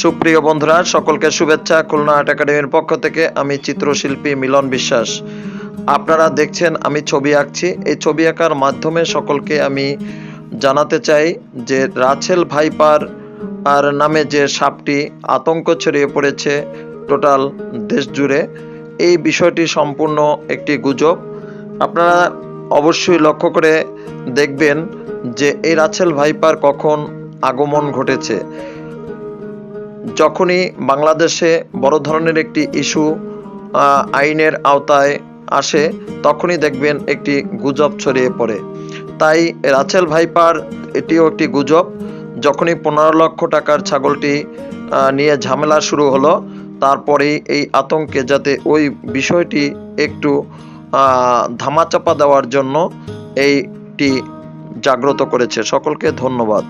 সুপ্রিয় বন্ধুরা, সকলকে শুভেচ্ছা। খুলনা আর্ট একাডেমির পক্ষ থেকে আমি চিত্রশিল্পী মিলন বিশ্বাস। আপনারা দেখছেন আমি ছবি আঁকছি। এই ছবি আঁকার মাধ্যমে সকলকে আমি জানাতে চাই যে রাছেল ভাইপার আর নামে যে সাপটি আতঙ্ক ছড়িয়ে পড়েছে টোটাল দেশ জুড়ে, এই বিষয়টি সম্পূর্ণ একটি গুজব। আপনারা অবশ্যই লক্ষ্য করে দেখবেন যে এই রাছেল ভাইপার কখন আগমন ঘটেছে। যখনই বাংলাদেশে বড় ধরনের একটি ইস্যু আইনের আওতায় আসে, তখনই দেখবেন একটি গুজব ছড়িয়ে পড়ে। তাই রাছেল ভাইপার এটিও একটি গুজব। যখনই 15 লক্ষ টাকার ছাগলটি নিয়ে ঝামেলা শুরু হলো, তারপরেই এই আতঙ্কে যাতে ওই বিষয়টি একটু ধামাচাপা দেওয়ার জন্য এইটি জাগ্রত করেছে। সকলকে ধন্যবাদ।